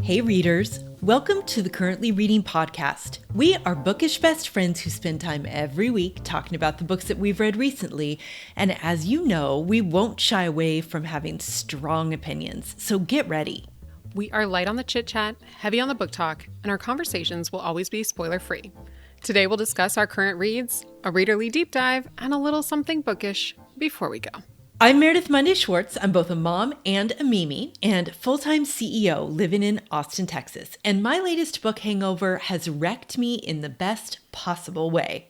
Hey readers, welcome to the Currently Reading podcast. We are bookish best friends who spend time every week talking about the books that we've read recently, and as you know, we won't shy away from having strong opinions, so get ready. We are light on the chit-chat, heavy on the book talk, and our conversations will always be spoiler-free. Today we'll discuss our current reads, a readerly deep dive, and a little something bookish before we go. I'm Meredith Monday Schwartz. I'm both a mom and a Mimi, and full-time CEO living in Austin, Texas. And my latest book, Hangover, has wrecked me in the best possible way.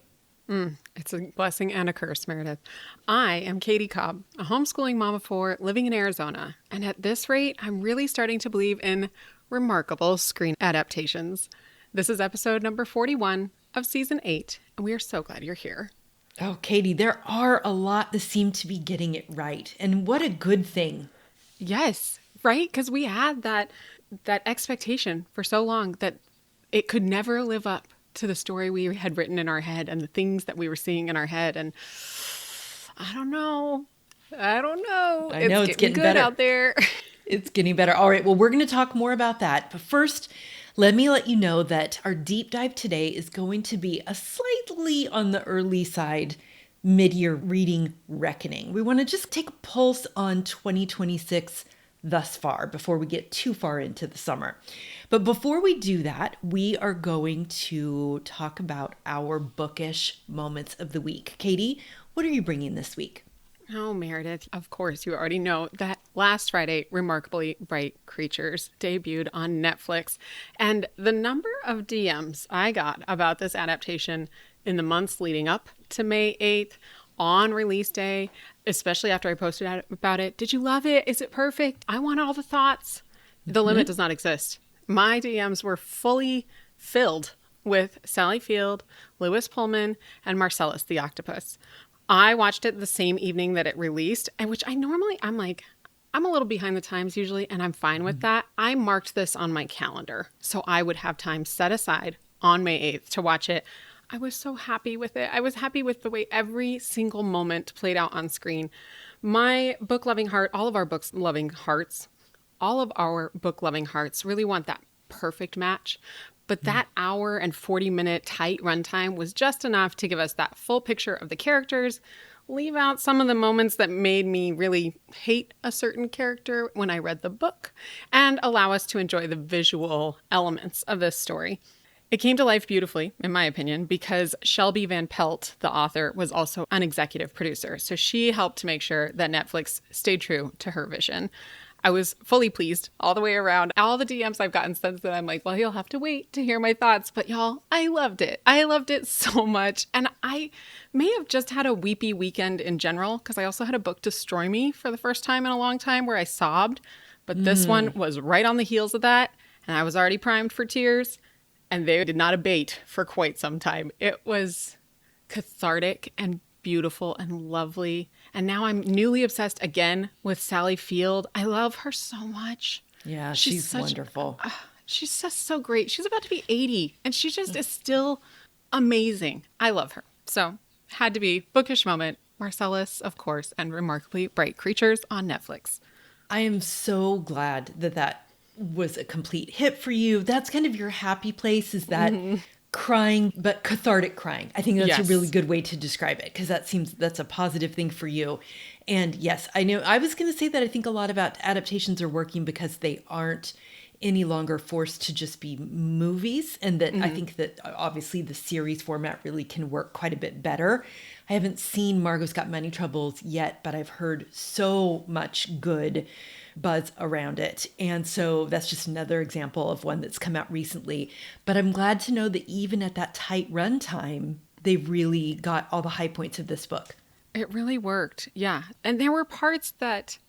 It's a blessing and a curse, Meredith. I am Kaytee Cobb, a homeschooling mom of four living in Arizona. And at this rate, I'm really starting to believe in remarkable screen adaptations. This is episode number 41 of season 8, and we are so glad you're here. Oh, Kaytee, there are a lot that seem to be getting it right. And what a good thing. Yes, right? Because we had that expectation for so long that it could never live up to the story we had written in our head and the things that we were seeing in our head. And I don't know. I know it's getting good better out there. It's getting better. All right, well, we're going to talk more about that. But first, let me let you know that our deep dive today is going to be a slightly on the early side mid-year reading reckoning. We want to just take a pulse on 2026 thus far before we get too far into the summer. But before we do that, we are going to talk about our bookish moments of the week. Kaytee, what are you bringing this week? Oh, Meredith, of course, you already know that last Friday, Remarkably Bright Creatures debuted on Netflix. And the number of DMs I got about this adaptation in the months leading up to May 8th, on release day, especially after I posted about it. Did you love it? Is it perfect? I want all the thoughts. The limit does not exist. My DMs were fully filled with Sally Field, Lewis Pullman, and Marcellus the Octopus. I watched it the same evening that it released, and which I'm a little behind the times usually, and I'm fine with that. I marked this on my calendar so I would have time set aside on May 8th to watch it. I was so happy with it. I was happy with the way every single moment played out on screen. My book-loving heart, all of our book-loving hearts really want that perfect match. But that hour and 40-minute tight runtime was just enough to give us that full picture of the characters, leave out some of the moments that made me really hate a certain character when I read the book, and allow us to enjoy the visual elements of this story. It came to life beautifully, in my opinion, because Shelby Van Pelt, the author, was also an executive producer. So she helped to make sure that Netflix stayed true to her vision. I was fully pleased all the way around. All the DMs I've gotten since then, I'm like, well, you'll have to wait to hear my thoughts. But y'all, I loved it. I loved it so much. And I may have just had a weepy weekend in general, because I also had a book destroy me for the first time in a long time where I sobbed. But this one was right on the heels of that. And I was already primed for tears. And they did not abate for quite some time. It was cathartic and beautiful and lovely. And now I'm newly obsessed again with Sally Field. I love her so much. Yeah, she's wonderful. She's just so great. She's about to be 80 and she just is still amazing. I love her. So had to be bookish moment. Marcellus, of course, and Remarkably Bright Creatures on Netflix. I am so glad that was a complete hit for you. That's kind of your happy place, is that crying, but cathartic crying. I think that's a really good way to describe it, because that's a positive thing for you. And yes, I know I was going to say that I think a lot of adaptations are working because they aren't any longer forced to just be movies. And that I think that obviously the series format really can work quite a bit better. I haven't seen Margot's Got Money Troubles yet, but I've heard so much good buzz around it. And so that's just another example of one that's come out recently. But I'm glad to know that even at that tight runtime, they really got all the high points of this book. It really worked. Yeah. And there were parts that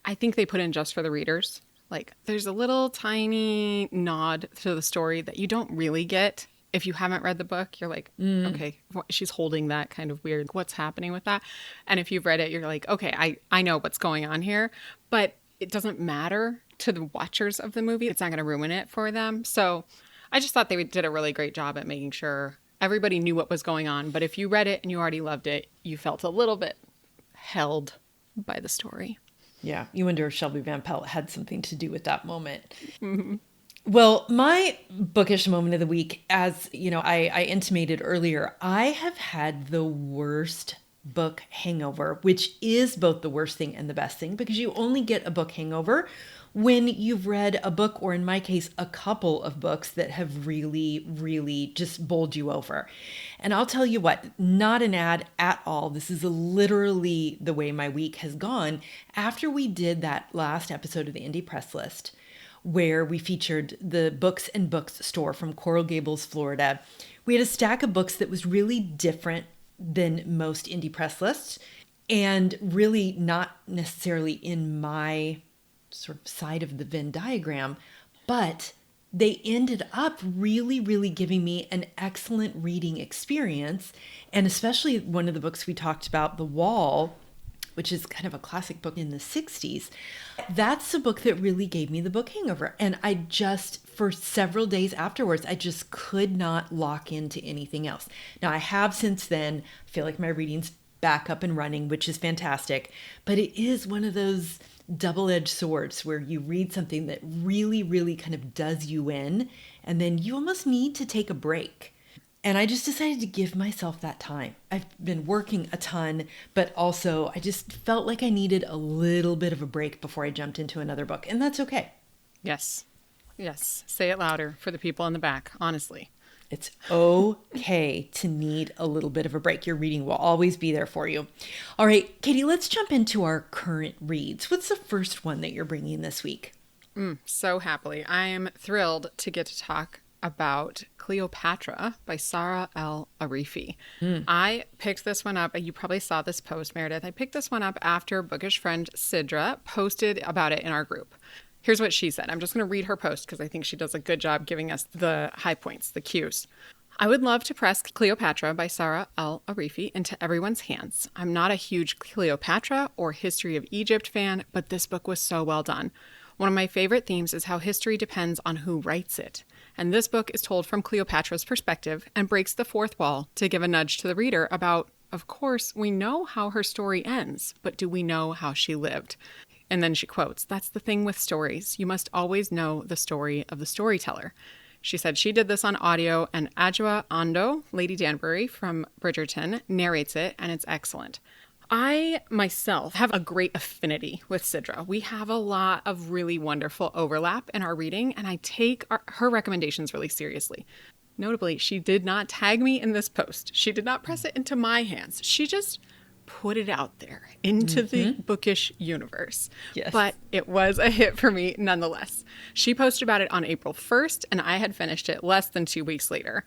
I think they put in just for the readers. Like there's a little tiny nod to the story that you don't really get if you haven't read the book. You're like, okay, she's holding that kind of weird. What's happening with that? And if you've read it, you're like, okay, I know what's going on here. But it doesn't matter to the watchers of the movie. It's not going to ruin it for them. So I just thought they did a really great job at making sure everybody knew what was going on. But if you read it and you already loved it, you felt a little bit held by the story. Yeah. You wonder if Shelby Van Pelt had something to do with that moment. Mm-hmm. Well, my bookish moment of the week, as you know, I intimated earlier, I have had the worst book hangover, which is both the worst thing and the best thing because you only get a book hangover when you've read a book, or in my case, a couple of books that have really, really just bowled you over. And I'll tell you what, not an ad at all. This is literally the way my week has gone after we did that last episode of the Indie Press List, where we featured the Books and Books store from Coral Gables, Florida. We had a stack of books that was really different than most indie press lists and really not necessarily in my sort of side of the Venn diagram, but they ended up really, really giving me an excellent reading experience. And especially one of the books we talked about, The Wall, which is kind of a classic book in the 60s. That's the book that really gave me the book hangover. And I just, for several days afterwards, I just could not lock into anything else. Now, I have since then, feel like my reading's back up and running, which is fantastic. But it is one of those double-edged swords where you read something that really, really kind of does you in, and then you almost need to take a break. And I just decided to give myself that time. I've been working a ton, but also I just felt like I needed a little bit of a break before I jumped into another book. And that's okay. Yes. Yes. Say it louder for the people in the back, honestly. It's okay to need a little bit of a break. Your reading will always be there for you. All right, Kaytee, let's jump into our current reads. What's the first one that you're bringing this week? So happily. I am thrilled to get to talk about Cleopatra by Saara El-Arifi. I picked this one up. You probably saw this post, Meredith. I picked this one up after Bookish Friend Sidra posted about it in our group. Here's what she said. I'm just going to read her post because I think she does a good job giving us the high points, the cues. I would love to press Cleopatra by Saara El-Arifi into everyone's hands. I'm not a huge Cleopatra or History of Egypt fan, but this book was so well done. One of my favorite themes is how history depends on who writes it. And this book is told from Cleopatra's perspective and breaks the fourth wall to give a nudge to the reader about, of course, we know how her story ends, but do we know how she lived? And then she quotes, "That's the thing with stories. You must always know the story of the storyteller." She said she did this on audio, and Adjoa Ando, Lady Danbury from Bridgerton, narrates it, and it's excellent. I myself have a great affinity with Sidra. We have a lot of really wonderful overlap in our reading, and I take her recommendations really seriously. Notably, she did not tag me in this post. She did not press it into my hands. She just put it out there into the bookish universe. Yes. But it was a hit for me nonetheless. She posted about it on April 1st, and I had finished it less than 2 weeks later.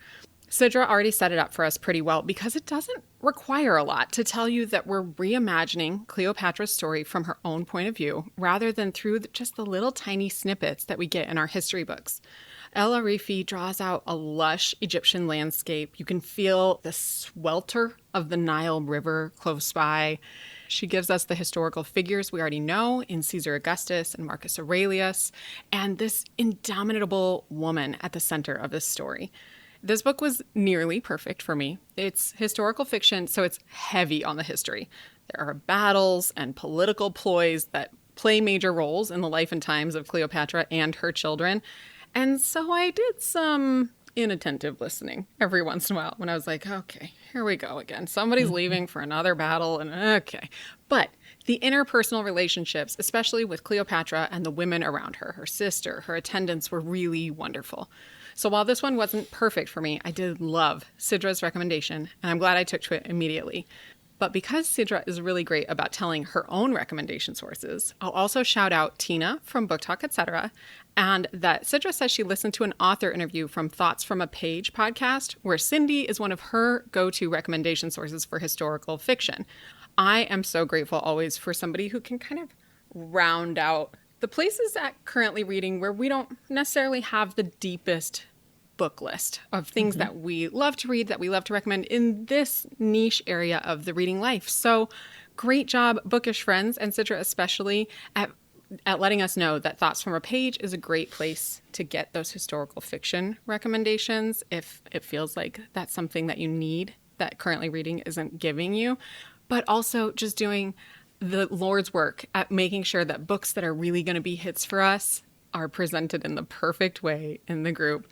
Sidra already set it up for us pretty well because it doesn't require a lot to tell you that we're reimagining Cleopatra's story from her own point of view rather than through just the little tiny snippets that we get in our history books. El-Arifi draws out a lush Egyptian landscape. You can feel the swelter of the Nile River close by. She gives us the historical figures we already know in Caesar Augustus and Marcus Aurelius, and this indomitable woman at the center of this story. This book was nearly perfect for me. It's historical fiction, so it's heavy on the history. There are battles and political ploys that play major roles in the life and times of Cleopatra and her children. And so I did some inattentive listening every once in a while when I was like, okay, here we go again. Somebody's leaving for another battle, and okay. But the interpersonal relationships, especially with Cleopatra and the women around her, her sister, her attendants, were really wonderful. So while this one wasn't perfect for me, I did love Sidra's recommendation, and I'm glad I took to it immediately. But because Sidra is really great about telling her own recommendation sources, I'll also shout out Tina from Book Talk, etc., and that Sidra says she listened to an author interview from Thoughts from a Page podcast, where Cindy is one of her go-to recommendation sources for historical fiction. I am so grateful always for somebody who can kind of round out the places that currently reading where we don't necessarily have the deepest book list of things that we love to read, that we love to recommend in this niche area of the reading life. So great job, Bookish Friends, and Sidra especially, at letting us know that Thoughts from a Page is a great place to get those historical fiction recommendations if it feels like that's something that you need that currently reading isn't giving you. But also just doing the Lord's work at making sure that books that are really going to be hits for us are presented in the perfect way in the group.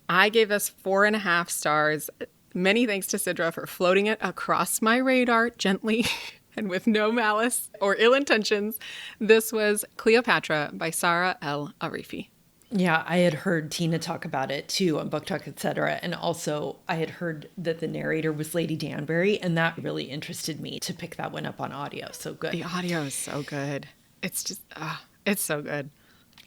I gave this 4.5 stars. Many thanks to Sidra for floating it across my radar gently and with no malice or ill intentions. This was Cleopatra by Saara El-Arifi. Yeah, I had heard Tina talk about it too on Book Talk, etc. And also I had heard that the narrator was Lady Danbury, and that really interested me to pick that one up on audio. So good. The audio is so good. It's just, it's so good.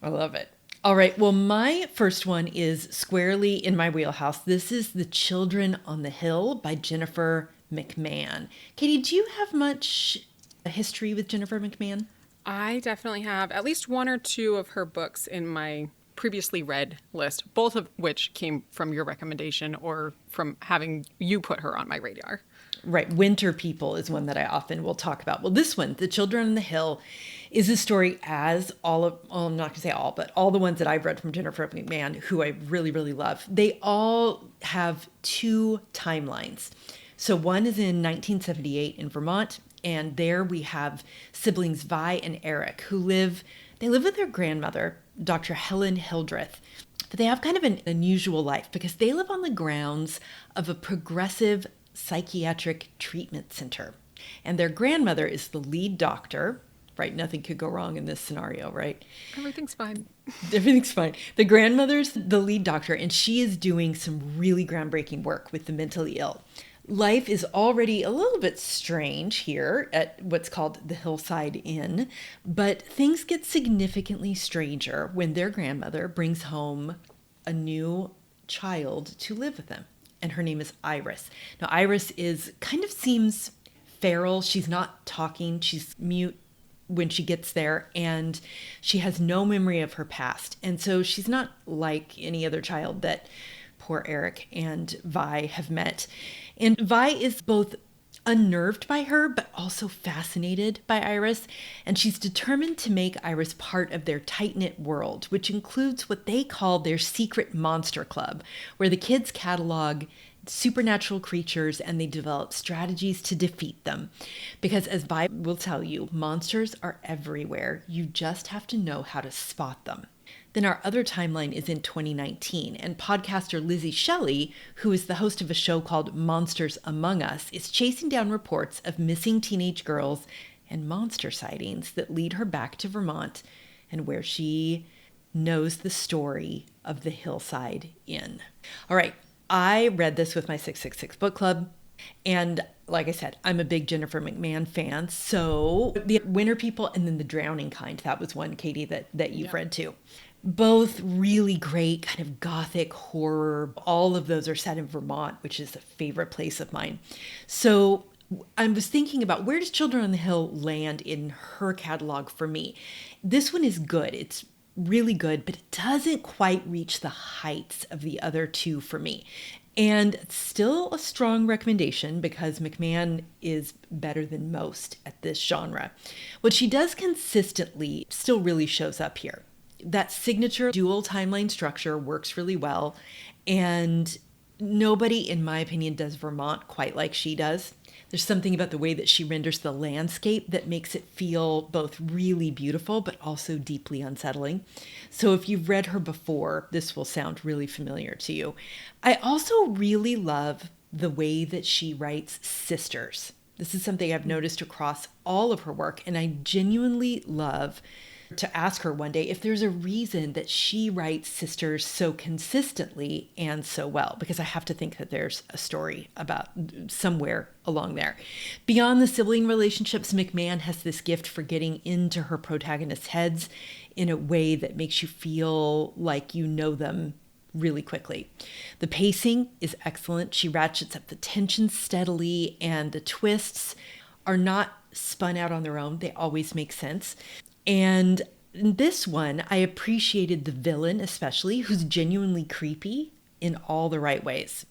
I love it. All right. Well, my first one is squarely in my wheelhouse. This is The Children on the Hill by Jennifer McMahon. Kaytee, do you have much history with Jennifer McMahon? I definitely have at least one or two of her books in my previously read list, both of which came from your recommendation or from having you put her on my radar. Right. Winter People is one that I often will talk about. Well, this one, The Children on the Hill, is a story as all of, well, I'm not going to say all, but all the ones that I've read from Jennifer McMahon, who I really, really love, they all have two timelines. So one is in 1978 in Vermont, and there we have siblings Vi and Eric who live with their grandmother, Dr. Helen Hildreth. But they have kind of an unusual life because they live on the grounds of a progressive psychiatric treatment center. And their grandmother is the lead doctor, right? Nothing could go wrong in this scenario, right? Everything's fine. Everything's fine. The grandmother's the lead doctor, and she is doing some really groundbreaking work with the mentally ill. Life is already a little bit strange here at what's called the Hillside Inn, but things get significantly stranger when their grandmother brings home a new child to live with them. And her name is Iris. Now, Iris seems feral. She's not talking. She's mute when she gets there, and she has no memory of her past. And so she's not like any other child that poor Eric and Vi have met. And Vi is both unnerved by her, but also fascinated by Iris. And she's determined to make Iris part of their tight-knit world, which includes what they call their secret monster club, where the kids catalog supernatural creatures and they develop strategies to defeat them. Because as Vi will tell you, monsters are everywhere. You just have to know how to spot them. Then our other timeline is in 2019, and podcaster Lizzie Shelley, who is the host of a show called Monsters Among Us, is chasing down reports of missing teenage girls and monster sightings that lead her back to Vermont, and where she knows the story of the Hillside Inn. All right, I read this with my 666 book club, and like I said, I'm a big Jennifer McMahon fan, so the Winter People and then The Drowning Kind, that was one, Kaytee, that you've read too. Both really great kind of gothic horror. All of those are set in Vermont, which is a favorite place of mine. So I was thinking about, where does Children on the Hill land in her catalog for me? This one is good. It's really good, but it doesn't quite reach the heights of the other two for me. And still a strong recommendation because McMahon is better than most at this genre. What she does consistently still really shows up here. That signature dual timeline structure works really well, and nobody, in my opinion, does Vermont quite like she does. There's something about the way that she renders the landscape that makes it feel both really beautiful but also deeply unsettling. So if you've read her before, this will sound really familiar to you. I also really love the way that she writes sisters. This is something I've noticed across all of her work, and I genuinely love to ask her one day if there's a reason that she writes sisters so consistently and so well, because I have to think that there's a story about somewhere along there. Beyond the sibling relationships, McMahon has this gift for getting into her protagonists' heads in a way that makes you feel like you know them really quickly. The pacing is excellent. She ratchets up the tension steadily, and the twists are not spun out on their own. They always make sense. And in this one, I appreciated the villain especially, who's genuinely creepy in all the right ways.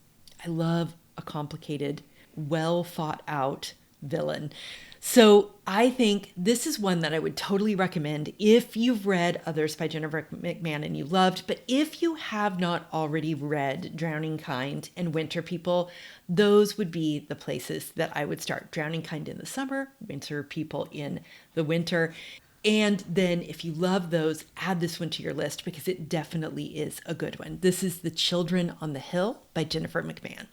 I love a complicated, well thought out villain. So I think this is one that I would totally recommend if you've read others by Jennifer McMahon and you loved, but if you have not already read Drowning Kind and Winter People, those would be the places that I would start. Drowning Kind in the summer, Winter People in the winter. And then if you love those, add this one to your list because it definitely is a good one. This is The Children on the Hill by Jennifer McMahon.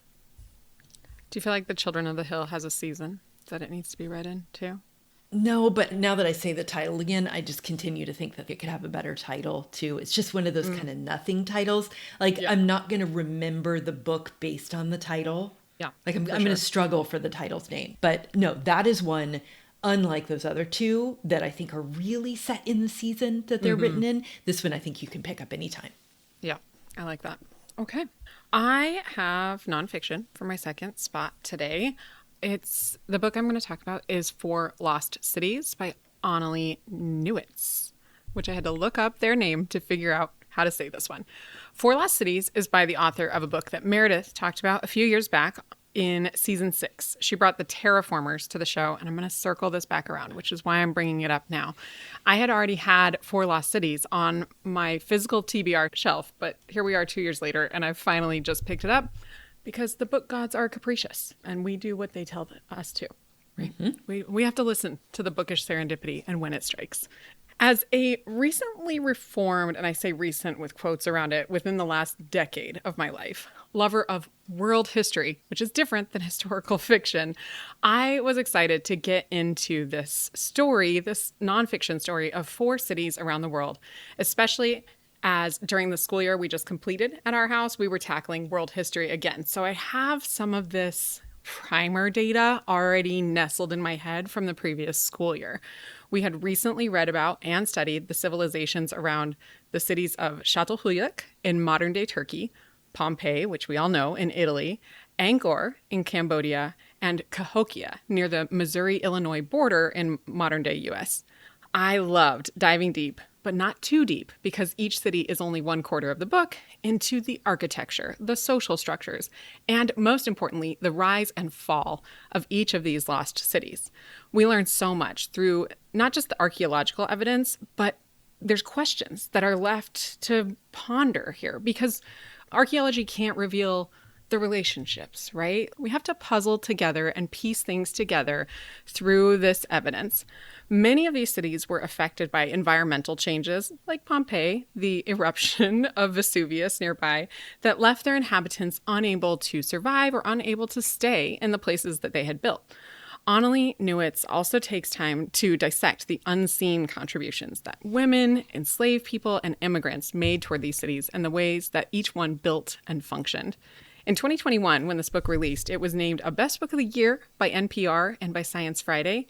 Do you feel like The Children of the Hill has a season that it needs to be read in too? No, but now that I say the title again, I just continue to think that it could have a better title too. It's just one of those kind of nothing titles. Like, I'm not going to remember the book based on the title. Yeah. Like, I'm going to struggle for the title's name. But no, that is one, unlike those other two, that I think are really set in the season that they're written in. This one I think you can pick up anytime. Yeah, I like that. Okay. I have nonfiction for my second spot today. It's the book I'm going to talk about is Four Lost Cities by Annalee Newitz, which I had to look up their name to figure out how to say this one. Four Lost Cities is by the author of a book that Meredith talked about a few years back in season 6. She brought the Terraformers to the show, and I'm going to circle this back around, which is why I'm bringing it up now. I had already had Four Lost Cities on my physical TBR shelf, but here we are 2 years later, and I've finally just picked it up. Because the book gods are capricious, and we do what they tell us to. Right? We have to listen to the bookish serendipity and when it strikes. As a recently reformed, and I say recent with quotes around it, within the last decade of my life, lover of world history, which is different than historical fiction, I was excited to get into this story, this nonfiction story of 4 cities around the world, especially as during the school year we just completed at our house, we were tackling world history again. So I have some of this primer data already nestled in my head from the previous school year. We had recently read about and studied the civilizations around the cities of Çatalhöyük in modern-day Turkey, Pompeii, which we all know, in Italy, Angkor in Cambodia, and Cahokia near the Missouri-Illinois border in modern-day U.S. I loved diving deep, but not too deep, because each city is only 1/4 of the book, into the architecture, the social structures, and most importantly, the rise and fall of each of these lost cities. We learn so much through not just the archaeological evidence, but there's questions that are left to ponder here, because archaeology can't reveal the relationships, right? We have to puzzle together and piece things together through this evidence. Many of these cities were affected by environmental changes, like Pompeii, the eruption of Vesuvius nearby, that left their inhabitants unable to survive or unable to stay in the places that they had built. Annalee Newitz also takes time to dissect the unseen contributions that women, enslaved people, and immigrants made toward these cities and the ways that each one built and functioned. In 2021, when this book released, it was named a Best Book of the Year by NPR and by Science Friday.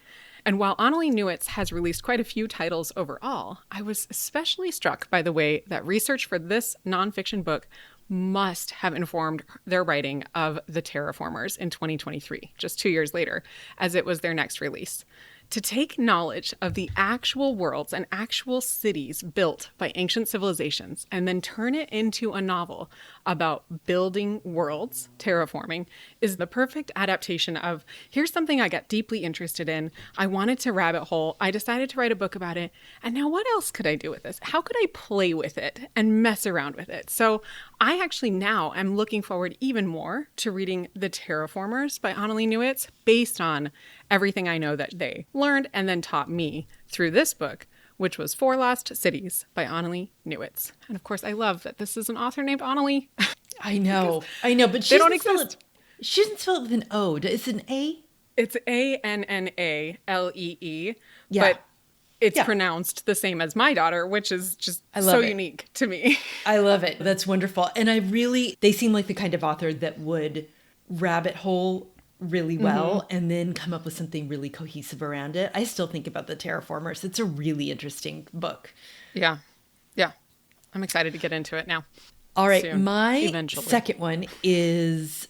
And while Annalee Newitz has released quite a few titles overall, I was especially struck by the way that research for this nonfiction book must have informed their writing of The Terraformers in 2023, just 2 years later, as it was their next release. To take knowledge of the actual worlds and actual cities built by ancient civilizations and then turn it into a novel about building worlds, terraforming, is the perfect adaptation of, here's something I got deeply interested in. I wanted to rabbit hole. I decided to write a book about it. And now what else could I do with this? How could I play with it and mess around with it? So I actually now am looking forward even more to reading The Terraformers by Annalee Newitz based on everything I know that they learned and then taught me through this book, which was Four Lost Cities by Annalee Newitz. And of course, I love that this is an author named Annalee. I know, but she don't exist. She doesn't spell it with an O. Is it an A? It's Annalee, but it's pronounced the same as my daughter, which is just so unique to me. I love it. That's wonderful. And they seem like the kind of author that would rabbit hole really well and then come up with something really cohesive around it. I still think about The Terraformers. It's a really interesting book. Yeah. I'm excited to get into it now. All right. Eventually. Second one is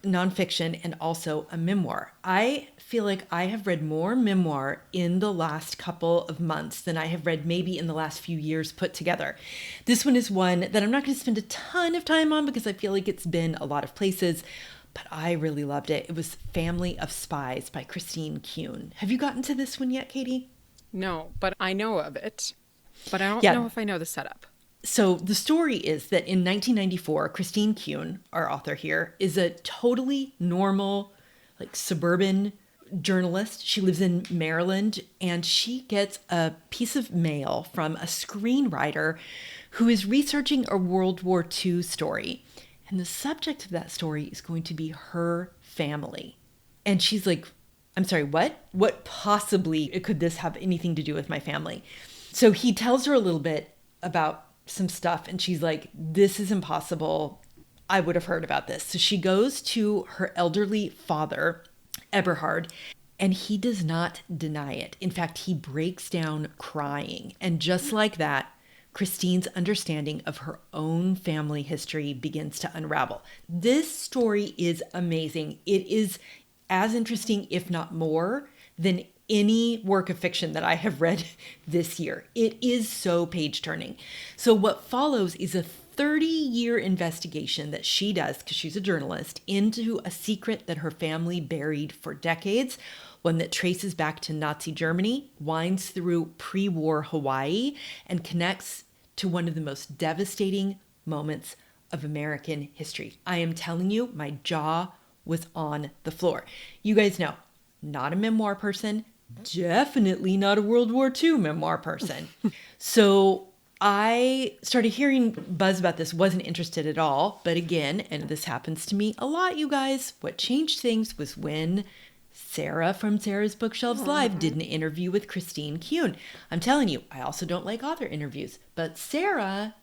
nonfiction and also a memoir. I feel like I have read more memoir in the last couple of months than I have read maybe in the last few years put together. This one is one that I'm not going to spend a ton of time on because I feel like it's been a lot of places, but I really loved it. It was Family of Spies by Christine Kuehn. Have you gotten to this one yet, Kaytee? No, but I know of it. But I don't know if I know the setup. So the story is that in 1994, Christine Kuehn, our author here, is a totally normal, like suburban journalist. She lives in Maryland, and she gets a piece of mail from a screenwriter who is researching a World War II story. And the subject of that story is going to be her family. And she's like, I'm sorry, what? What possibly could this have anything to do with my family? So he tells her a little bit about some stuff, and she's like, this is impossible. I would have heard about this. So she goes to her elderly father, Eberhard, and he does not deny it. In fact, he breaks down crying. And just like that, Christine's understanding of her own family history begins to unravel. This story is amazing. It is as interesting, if not more, than any work of fiction that I have read this year. It is so page-turning. So what follows is a 30-year investigation that she does, because she's a journalist, into a secret that her family buried for decades, one that traces back to Nazi Germany, winds through pre-war Hawaii, and connects to one of the most devastating moments of American history. I am telling you, my jaw was on the floor. You guys know, not a memoir person, definitely not a World War II memoir person. So I started hearing buzz about this, wasn't interested at all. But again, and this happens to me a lot, you guys, what changed things was when Saara from Sarah's Bookshelves Live did an interview with Christine Kuehn. I'm telling you, I also don't like author interviews, but Saara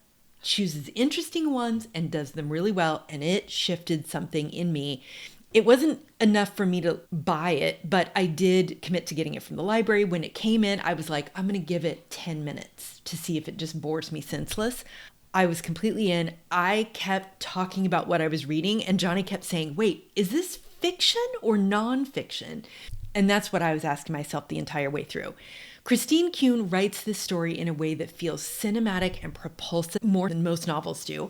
chooses interesting ones and does them really well, and it shifted something in me. It wasn't enough for me to buy it, but I did commit to getting it from the library. When it came in, I was like, I'm going to give it 10 minutes to see if it just bores me senseless. I was completely in. I kept talking about what I was reading, and Johnny kept saying, wait, is this fiction or nonfiction? And that's what I was asking myself the entire way through. Christine Kuehn writes this story in a way that feels cinematic and propulsive more than most novels do.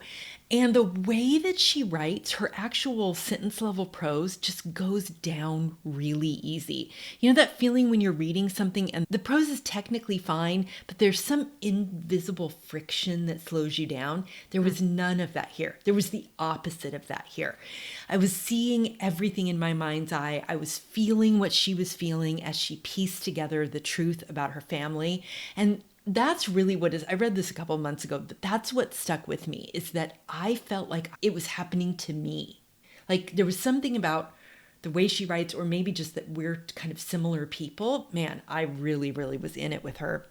And the way that she writes, her actual sentence level prose just goes down really easy. You know that feeling when you're reading something and the prose is technically fine, but there's some invisible friction that slows you down? There was none of that here. There was the opposite of that here. I was seeing everything in my mind's eye. I was feeling what she was feeling as she pieced together the truth about her family. And that's really what is, I read this a couple of months ago, but that's what stuck with me, is that I felt like it was happening to me. Like there was something about the way she writes, or maybe just that we're kind of similar people. Man, I really, really was in it with her.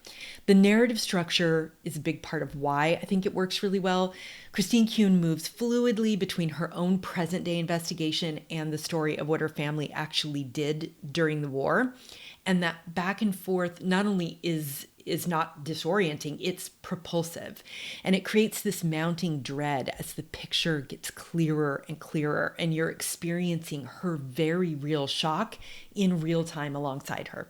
The narrative structure is a big part of why I think it works really well. Christine Kuehn moves fluidly between her own present day investigation and the story of what her family actually did during the war. And that back and forth not only is not disorienting, it's propulsive. And it creates this mounting dread as the picture gets clearer and clearer, and you're experiencing her very real shock in real time alongside her.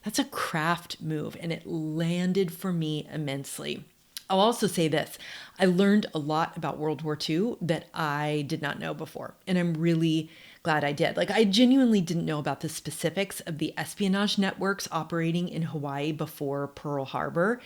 That's a craft move, and it landed for me immensely. I'll also say this. I learned a lot about World War II that I did not know before, and I'm really glad I did. Like, I genuinely didn't know about the specifics of the espionage networks operating in Hawaii before Pearl Harbor.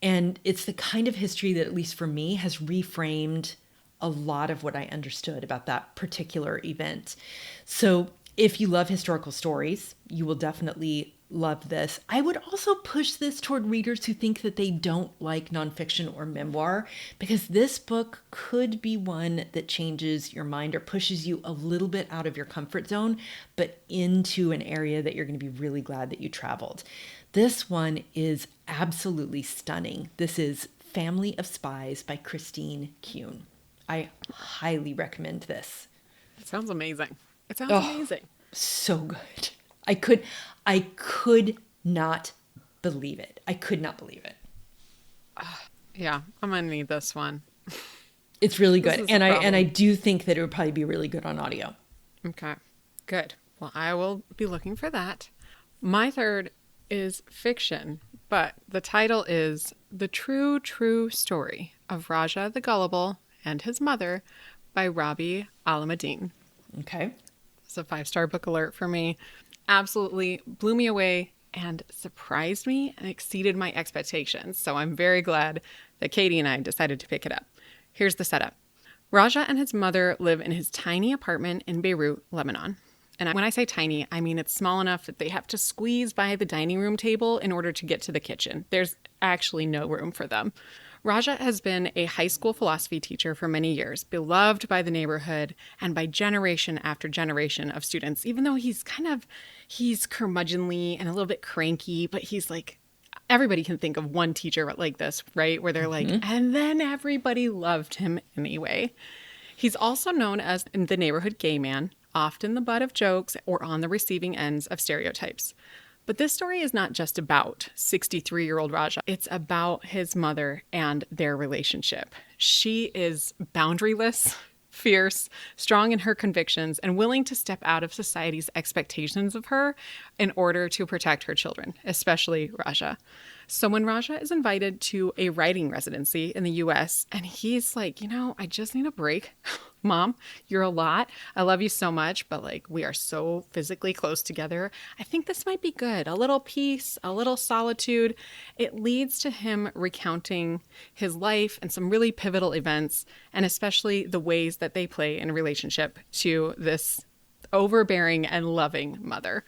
And it's the kind of history that, at least for me, has reframed a lot of what I understood about that particular event. So if you love historical stories, you will definitely love this. I would also push this toward readers who think that they don't like nonfiction or memoir, because this book could be one that changes your mind or pushes you a little bit out of your comfort zone, but into an area that you're going to be really glad that you traveled. This one is absolutely stunning. This is Family of Spies by Christine Kuehn. I highly recommend this. It sounds amazing. It sounds amazing. So good. I could not believe it. I could not believe it. Yeah, I'm gonna need this one. It's really good. And I do think that it would probably be really good on audio. Okay, good. Well, I will be looking for that. My third is fiction, but the title is The True Story of Raja the Gullible and His Mother by Rabih Alameddine. Okay. It's a 5-star book alert for me. Absolutely blew me away and surprised me and exceeded my expectations. So I'm very glad that Katie and I decided to pick it up. Here's the setup. Raja and his mother live in his tiny apartment in Beirut, Lebanon. And when I say tiny, I mean it's small enough that they have to squeeze by the dining room table in order to get to the kitchen. There's actually no room for them. Raja has been a high school philosophy teacher for many years, beloved by the neighborhood and by generation after generation of students, even though he's curmudgeonly and a little bit cranky, but he's like, everybody can think of one teacher like this, right? Where they're like, and then everybody loved him anyway. He's also known as the neighborhood gay man, often the butt of jokes or on the receiving ends of stereotypes. But this story is not just about 63-year-old Raja. It's about his mother and their relationship. She is boundaryless, fierce, strong in her convictions, and willing to step out of society's expectations of her in order to protect her children, especially Raja. So when Raja is invited to a writing residency in the US, and he's like, I just need a break. Mom, you're a lot. I love you so much, but like we are so physically close together. I think this might be good. A little peace, a little solitude. It leads to him recounting his life and some really pivotal events, and especially the ways that they play in relationship to this overbearing and loving mother.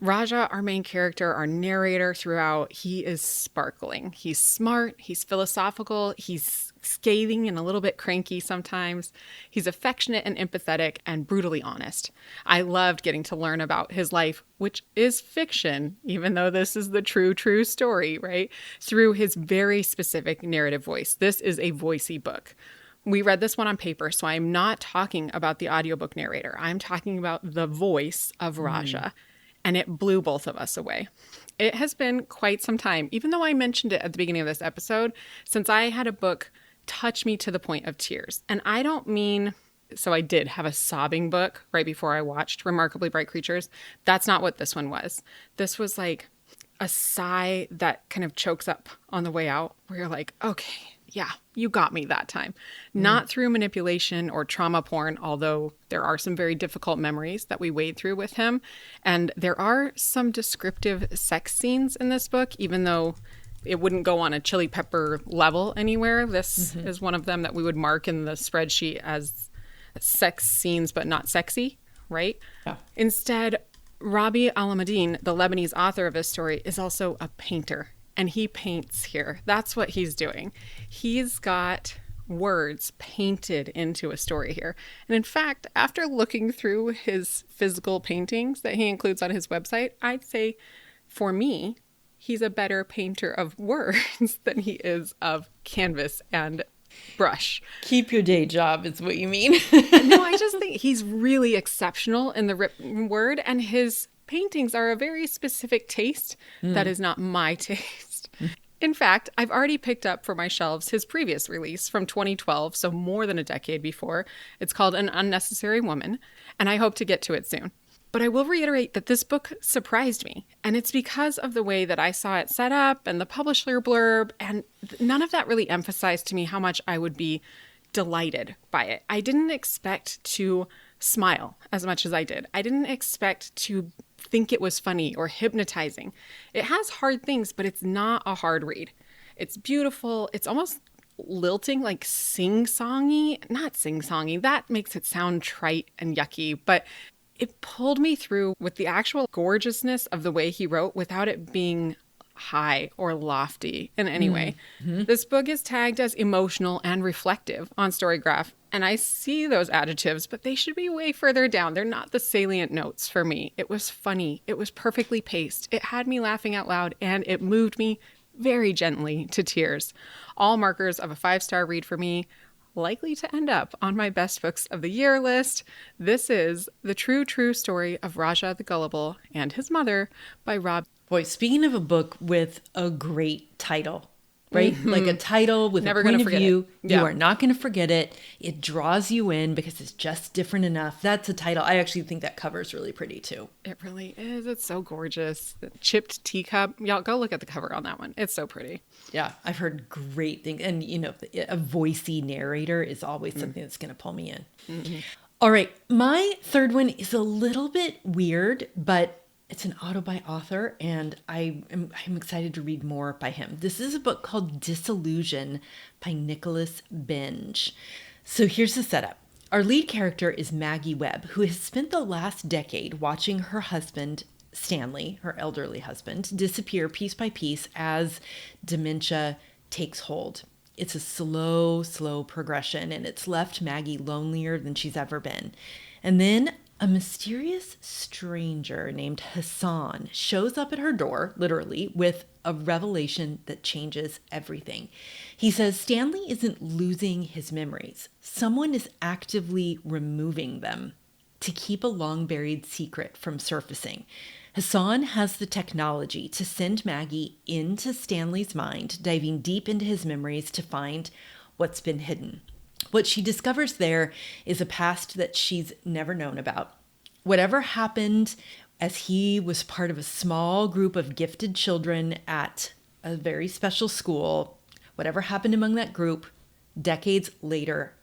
Raja, our main character, our narrator throughout, he is sparkling. He's smart, he's philosophical, he's scathing and a little bit cranky sometimes. He's affectionate and empathetic and brutally honest. I loved getting to learn about his life, which is fiction, even though this is the true story, right? Through his very specific narrative voice. This is a voicey book. We read this one on paper, so I'm not talking about the audiobook narrator. I'm talking about the voice of Raja. And it blew both of us away. It has been quite some time, even though I mentioned it at the beginning of this episode, since I had a book touch me to the point of tears. And I don't mean, so I did have a sobbing book right before I watched Remarkably Bright Creatures. That's not what this one was. This was like a sigh that kind of chokes up on the way out, where you're like, okay, yeah, you got me that time. Not through manipulation or trauma porn, although there are some very difficult memories that we wade through with him. And there are some descriptive sex scenes in this book, even though it wouldn't go on a chili pepper level anywhere. This is one of them that we would mark in the spreadsheet as sex scenes, but not sexy, right? Yeah. Instead, Rabih Alameddine, the Lebanese author of this story, is also a painter. And he paints here. That's what he's doing. He's got words painted into a story here. And in fact, after looking through his physical paintings that he includes on his website, I'd say, for me, he's a better painter of words than he is of canvas and brush. Keep your day job is what you mean. No, I just think he's really exceptional in the written word, and his paintings are a very specific taste that is not my taste. In fact, I've already picked up for my shelves his previous release from 2012, so more than a decade before. It's called An Unnecessary Woman, and I hope to get to it soon. But I will reiterate that this book surprised me, and it's because of the way that I saw it set up and the publisher blurb, and none of that really emphasized to me how much I would be delighted by it. I didn't expect to smile as much as I did. I didn't expect to think it was funny or hypnotizing. It has hard things, but it's not a hard read. It's beautiful. It's almost lilting, like sing-songy. Not sing-songy. That makes it sound trite and yucky, but it pulled me through with the actual gorgeousness of the way he wrote without it being high or lofty in any way. This book is tagged as emotional and reflective on Storygraph, and I see those adjectives, but they should be way further down. They're not the salient notes for me. It was funny. It was perfectly paced. It had me laughing out loud, and it moved me very gently to tears. All markers of a 5-star read for me, likely to end up on my best books of the year list. This is The True Story of Raja the Gullible and His Mother by Rabih. Boy, speaking of a book with a great title, right? Like a title with Never a point gonna of view. Yeah. You are not going to forget it. It draws you in because it's just different enough. That's a title. I actually think that cover's really pretty too. It really is. It's so gorgeous. The chipped teacup. Y'all go look at the cover on that one. It's so pretty. Yeah, I've heard great things. And, you know, a voicey narrator is always something that's going to pull me in. All right. My third one is a little bit weird, but it's an auto by author, and I'm excited to read more by him. This is a book called Dissolution by Nicholas Binge. So here's the setup. Our lead character is Maggie Webb, who has spent the last decade watching her husband, Stanley, her elderly husband, disappear piece by piece as dementia takes hold. It's a slow, slow progression, and it's left Maggie lonelier than she's ever been. And then a mysterious stranger named Hassan shows up at her door, literally, with a revelation that changes everything. He says Stanley isn't losing his memories. Someone is actively removing them to keep a long-buried secret from surfacing. Hassan has the technology to send Maggie into Stanley's mind, diving deep into his memories to find what's been hidden. What she discovers there is a past that she's never known about. Whatever happened as he was part of a small group of gifted children at a very special school, whatever happened among that group, decades later,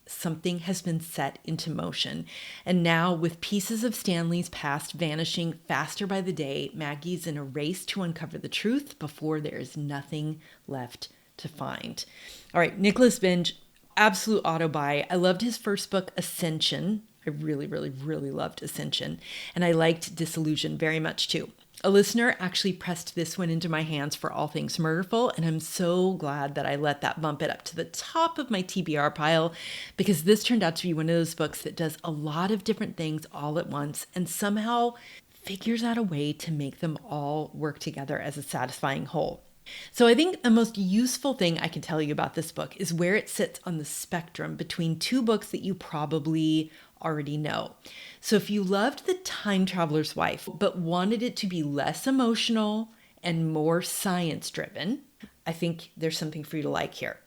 something has been set into motion. And now, with pieces of Stanley's past vanishing faster by the day, Maggie's in a race to uncover the truth before there is nothing left to find. All right, Nicholas Binge, absolute auto buy. I loved his first book, Ascension. I really, really, really loved Ascension. And I liked Dissolution very much too. A listener actually pressed this one into my hands for All Things Murderful, and I'm so glad that I let that bump it up to the top of my TBR pile, because this turned out to be one of those books that does a lot of different things all at once and somehow figures out a way to make them all work together as a satisfying whole. So I think the most useful thing I can tell you about this book is where it sits on the spectrum between two books that you probably already know. So if you loved The Time Traveler's Wife, but wanted it to be less emotional and more science-driven, I think there's something for you to like here.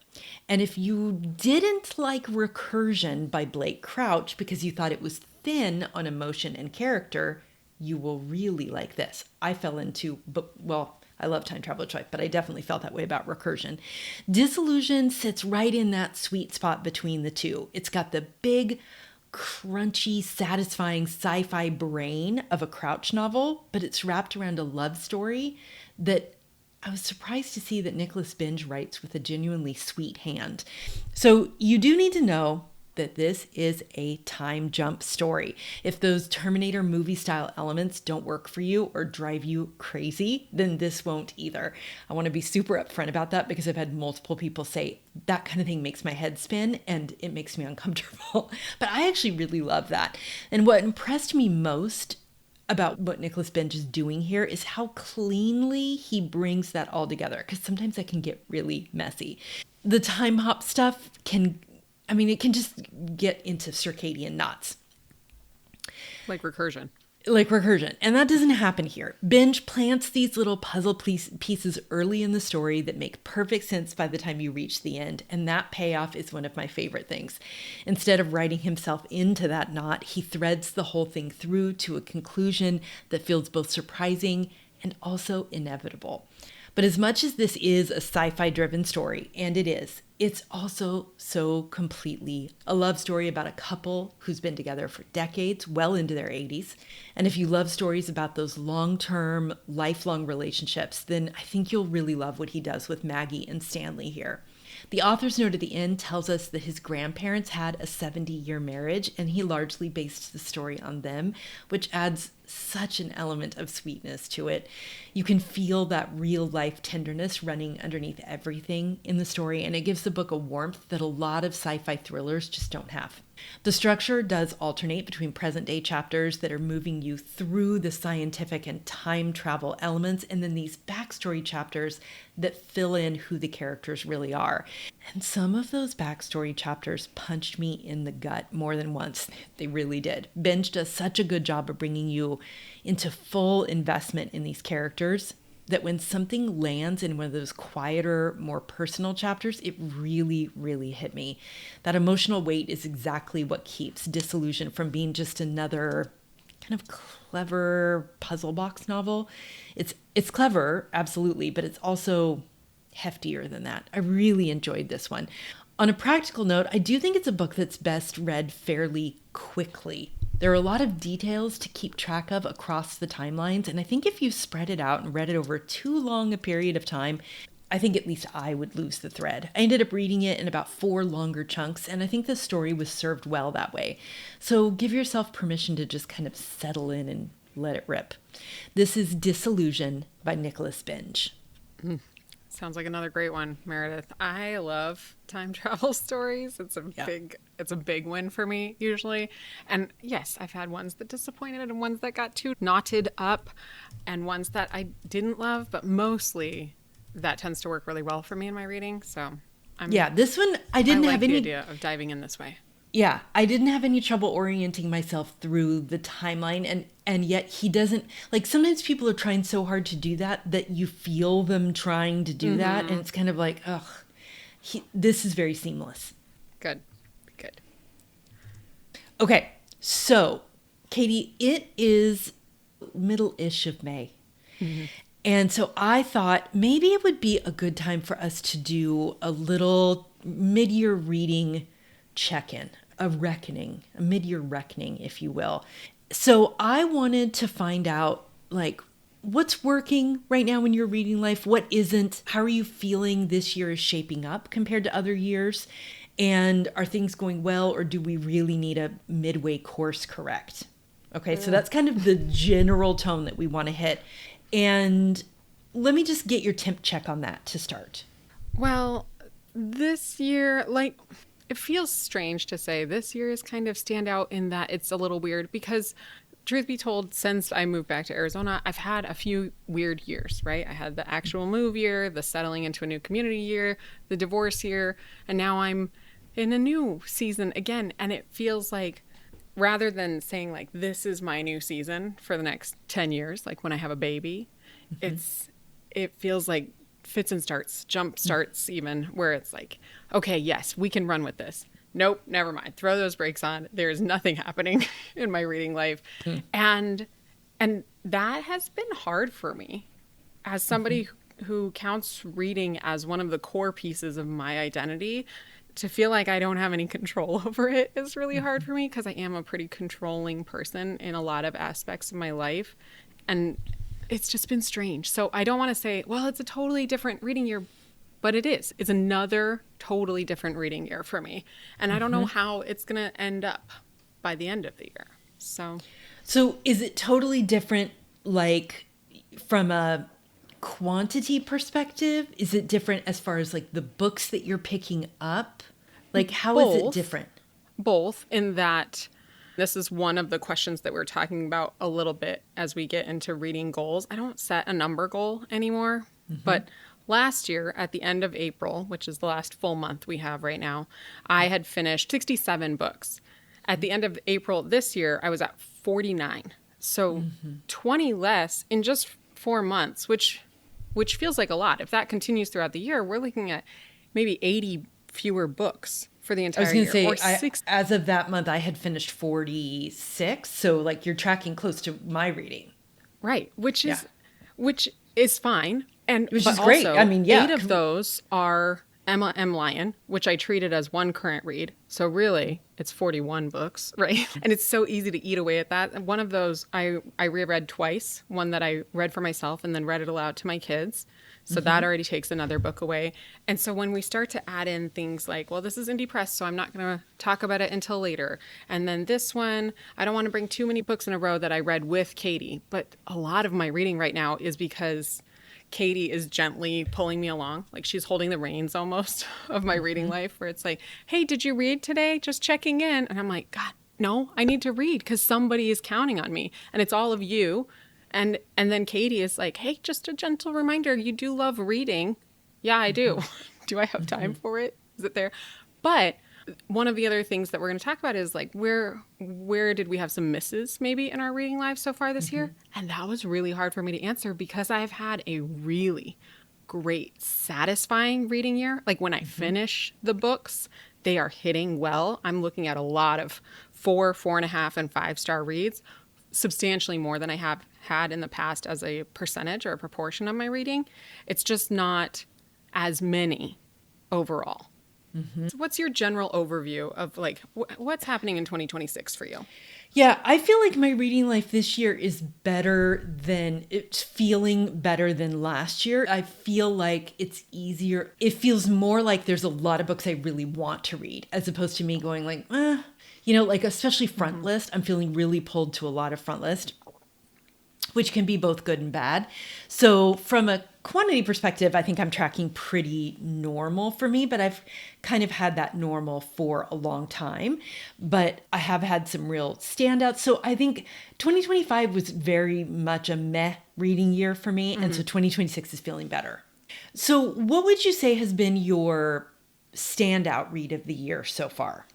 And if you didn't like Recursion by Blake Crouch because you thought it was thin on emotion and character, you will really like this. I fell into, I love Time Traveler's Wife, but I definitely felt that way about Recursion. Dissolution sits right in that sweet spot between the two. It's got the big, crunchy, satisfying sci-fi brain of a Crouch novel, but it's wrapped around a love story that I was surprised to see that Nicholas Binge writes with a genuinely sweet hand. So you do need to know that this is a time jump story. If those Terminator movie style elements don't work for you or drive you crazy, then this won't either. I want to be super upfront about that because I've had multiple people say that kind of thing makes my head spin and it makes me uncomfortable. But I actually really love that. And what impressed me most about what Nicholas Binge is doing here is how cleanly he brings that all together, because sometimes that can get really messy. The time hop stuff it can just get into circadian knots. Like Recursion. And that doesn't happen here. Binge plants these little puzzle pieces early in the story that make perfect sense by the time you reach the end. And that payoff is one of my favorite things. Instead of writing himself into that knot, he threads the whole thing through to a conclusion that feels both surprising and also inevitable. But as much as this is a sci-fi driven story, and it is, it's also so completely a love story about a couple who's been together for decades, well into their 80s. And if you love stories about those long-term, lifelong relationships, then I think you'll really love what he does with Maggie and Stanley here. The author's note at the end tells us that his grandparents had a 70-year marriage, and he largely based the story on them, which adds such an element of sweetness to it. You can feel that real-life tenderness running underneath everything in the story, and it gives the book a warmth that a lot of sci-fi thrillers just don't have. The structure does alternate between present-day chapters that are moving you through the scientific and time travel elements, and then these backstory chapters that fill in who the characters really are. And some of those backstory chapters punched me in the gut more than once. They really did. Binge does such a good job of bringing you into full investment in these characters that when something lands in one of those quieter, more personal chapters, it really, really hit me. That emotional weight is exactly what keeps Dissolution from being just another kind of clever puzzle box novel. It's clever, absolutely, but it's also heftier than that. I really enjoyed this one. On a practical note, I do think it's a book that's best read fairly quickly. There are a lot of details to keep track of across the timelines, and I think if you spread it out and read it over too long a period of time, I think at least I would lose the thread. I ended up reading it in about 4 longer chunks, and I think the story was served well that way. So give yourself permission to just kind of settle in and let it rip. This is Dissolution by Nicholas Binge. Sounds like another great one, Meredith. I love time travel stories. It's a big win for me usually. And yes, I've had ones that disappointed and ones that got too knotted up and ones that I didn't love, but mostly that tends to work really well for me in my reading. So this one I didn't have any the idea of diving in this way. Yeah, I didn't have any trouble orienting myself through the timeline, and yet he doesn't, like, sometimes people are trying so hard to do that you feel them trying to do that, and it's kind of like, ugh, this is very seamless. Good. Okay, so, Kaytee, it is middle-ish of May, and so I thought maybe it would be a good time for us to do a little mid-year reading check-in. A mid-year reckoning, if you will. So I wanted to find out, like, what's working right now in your reading life? What isn't? How are you feeling this year is shaping up compared to other years? And are things going well, or do we really need a midway course correct? Okay, so that's kind of the general tone that we want to hit. And let me just get your temp check on that to start. Well, this year, like, it feels strange to say this year is kind of stand out in that it's a little weird because, truth be told, since I moved back to Arizona, I've had a few weird years, right? I had the actual move year, the settling into a new community year, the divorce year, and now I'm in a new season again. And it feels like, rather than saying like, this is my new season for the next 10 years, like when I have a baby, it feels like fits and starts, jump starts even, where it's like, okay, yes, we can run with this. Nope, never mind. Throw those brakes on. There's nothing happening in my reading life. And that has been hard for me as somebody who counts reading as one of the core pieces of my identity. To feel like I don't have any control over it is really hard for me because I am a pretty controlling person in a lot of aspects of my life. And it's just been strange. So I don't want to say, well, it's a totally different reading year, but it is. It's another totally different reading year for me. And I don't know how it's going to end up by the end of the year. So is it totally different, like, from a quantity perspective? Is it different as far as, like, the books that you're picking up? Like, how is it different? Both, in that this is one of the questions that we're talking about a little bit as we get into reading goals. I don't set a number goal anymore, but last year at the end of April, which is the last full month we have right now, I had finished 67 books. At the end of April this year, I was at 49. So 20 less in just 4 months, which feels like a lot. If that continues throughout the year, we're looking at maybe 80 fewer books for the entire year. I was going to say, as of that month, I had finished 46. So, like, you're tracking close to my reading. Right. Which is fine. Which is great. Also, I mean, yeah. 8 of those are Emma M. Lyon, which I treated as one current read. So really, it's 41 books, right? And it's so easy to eat away at that. And one of those I reread twice, one that I read for myself and then read it aloud to my kids. So that already takes another book away. And so when we start to add in things like, well, this is indie press, so I'm not going to talk about it until later. And then this one, I don't want to bring too many books in a row that I read with Kaytee. But a lot of my reading right now is because Kaytee is gently pulling me along. Like, she's holding the reins almost of my reading life, where it's like, hey, did you read today? Just checking in. And I'm like, God, no, I need to read because somebody is counting on me. And it's all of you. And then Kaytee is like, hey, just a gentle reminder, you do love reading. Yeah, I do. Do I have time for it? Is it there? But one of the other things that we're going to talk about is, like, where did we have some misses maybe in our reading lives so far this year? And that was really hard for me to answer because I've had a really great, satisfying reading year. Like, when I finish the books, they are hitting well. I'm looking at a lot of 4, 4.5, and 5-star reads, substantially more than I have had in the past as a percentage or a proportion of my reading. It's just not as many overall. So what's your general overview of, like, what's happening in 2026 for you? Yeah, I feel like my reading life this year is it's feeling better than last year. I feel like it's easier. It feels more like there's a lot of books I really want to read as opposed to me going like, like especially front list. I'm feeling really pulled to a lot of front list, which can be both good and bad. So from a quantity perspective, I think I'm tracking pretty normal for me, but I've kind of had that normal for a long time. But I have had some real standouts. So I think 2025 was very much a meh reading year for me. And so 2026 is feeling better. So what would you say has been your standout read of the year so far?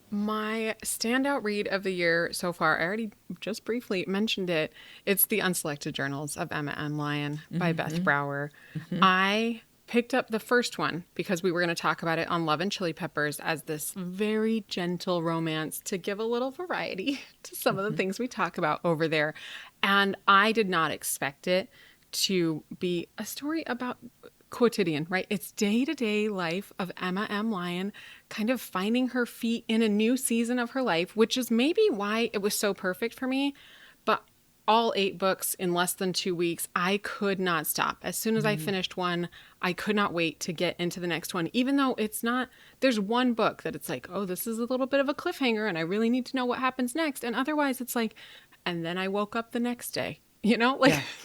My standout read of the year so far, I already just briefly mentioned it. It's The Unselected Journals of Emma M. Lyon by Beth Brower. I picked up the first one because we were going to talk about it on Love and Chili Peppers as this very gentle romance to give a little variety to some of the things we talk about over there. And I did not expect it to be a story about quotidian, right? It's day-to-day life of Emma M. Lyon kind of finding her feet in a new season of her life, which is maybe why it was so perfect for me. But all 8 books in less than 2 weeks, I could not stop. As soon as I finished one, I could not wait to get into the next one, even though there's one book that it's like, oh, this is a little bit of a cliffhanger and I really need to know what happens next. And otherwise it's like, and then I woke up the next day.